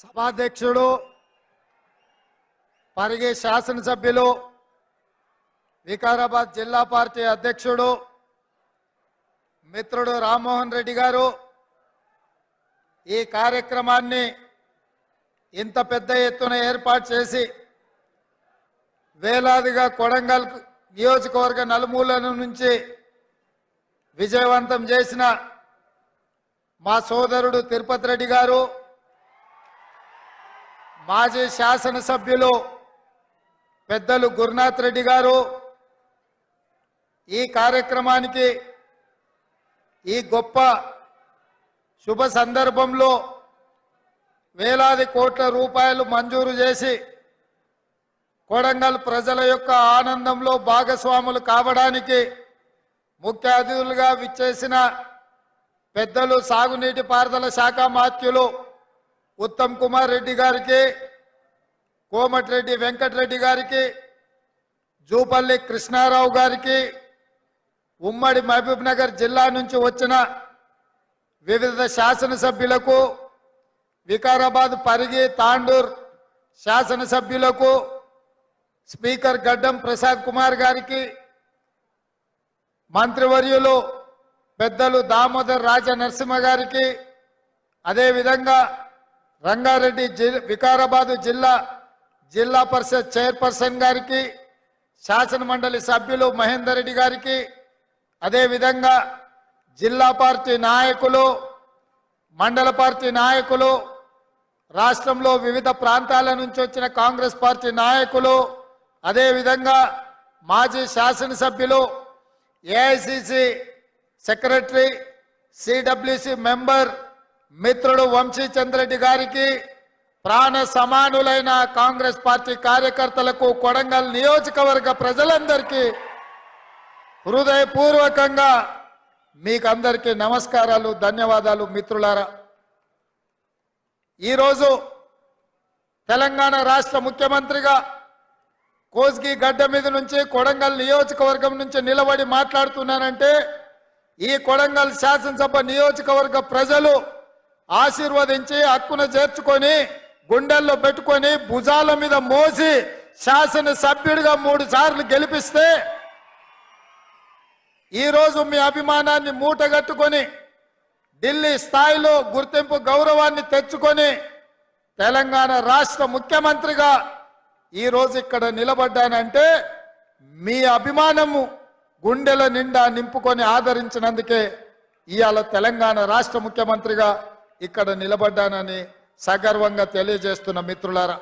సభాధ్యక్షుడు పరిగి శాసనసభ్యులు వికారాబాద్ జిల్లా పార్టీ అధ్యక్షుడు మిత్రుడు రామ్మోహన్ రెడ్డి గారు ఈ కార్యక్రమాన్ని ఇంత పెద్ద ఎత్తున ఏర్పాటు చేసి వేలాదిగా కొడంగల్ నియోజకవర్గ నలుమూలల నుంచి విజయవంతం చేసిన మా సోదరుడు తిరుపతి రెడ్డి గారు, మాజీ శాసనసభ్యులు పెద్దలు గురునాథ్ రెడ్డి గారు, ఈ కార్యక్రమానికి ఈ గొప్ప శుభ సందర్భంలో వేలాది కోట్ల రూపాయలు మంజూరు చేసి కొడంగల్ ప్రజల యొక్క ఆనందంలో భాగస్వాములు కావడానికి ముఖ్య అతిథులుగా విచ్చేసిన పెద్దలు సాగునీటి పారుదల శాఖ మాత్యులు ఉత్తమ్ కుమార్ రెడ్డి గారికి, కోమటిరెడ్డి వెంకటరెడ్డి గారికి, జూపల్లి కృష్ణారావు గారికి, ఉమ్మడి మహబూబ్ నగర్ జిల్లా నుంచి వచ్చిన వివిధ శాసనసభ్యులకు, వికారాబాద్ పరిగి తాండూర్ శాసనసభ్యులకు, స్పీకర్ గడ్డం ప్రసాద్ కుమార్ గారికి, మంత్రివర్యులు పెద్దలు దామోదర్ రాజ నరసింహ గారికి, అదేవిధంగా రంగారెడ్డి వికారాబాద్ జిల్లా పరిషత్ చైర్పర్సన్ గారికి, శాసన మండలి సభ్యులు మహేందర్ రెడ్డి గారికి, అదేవిధంగా జిల్లా పార్టీ నాయకులు, మండల పార్టీ నాయకులు, రాష్ట్రంలో వివిధ ప్రాంతాల నుంచి వచ్చిన కాంగ్రెస్ పార్టీ నాయకులు, అదేవిధంగా మాజీ శాసనసభ్యులు, ఏఐసిసి సెక్రటరీ, సిడబ్ల్యూసి మెంబర్ మిత్రుడు వంశీచంద్రెడ్డి గారికి, ప్రాణ సమానులైన కాంగ్రెస్ పార్టీ కార్యకర్తలకు, కొడంగల్ నియోజకవర్గ ప్రజలందరికీ హృదయపూర్వకంగా మీకందరికీ నమస్కారాలు, ధన్యవాదాలు. మిత్రులారా, ఈరోజు తెలంగాణ రాష్ట్ర ముఖ్యమంత్రిగా కోస్గి గడ్డ మీద నుంచి కొడంగల్ నియోజకవర్గం నుంచి నిలబడి మాట్లాడుతున్నానంటే ఈ కొడంగల్ శాసనసభ నియోజకవర్గ ప్రజలు ఆశీర్వదించి హక్కున చేర్చుకొని గుండెల్లో పెట్టుకొని భుజాల మీద మోసి శాసనసభ్యుడిగా 3 సార్లు గెలిపిస్తే ఈరోజు మీ అభిమానాన్ని మూటగట్టుకొని ఢిల్లీ స్థాయిలో గుర్తింపు గౌరవాన్ని తెచ్చుకొని తెలంగాణ రాష్ట్ర ముఖ్యమంత్రిగా ఈరోజు ఇక్కడ నిలబడ్డానంటే మీ అభిమానము గుండెల నిండా నింపుకొని ఆదరించినందుకే ఇవాళ తెలంగాణ రాష్ట్ర ముఖ్యమంత్రిగా ఇక్కడ నిలబడ్డానని సగర్వంగా తెలియజేస్తున్న మిత్రులారా.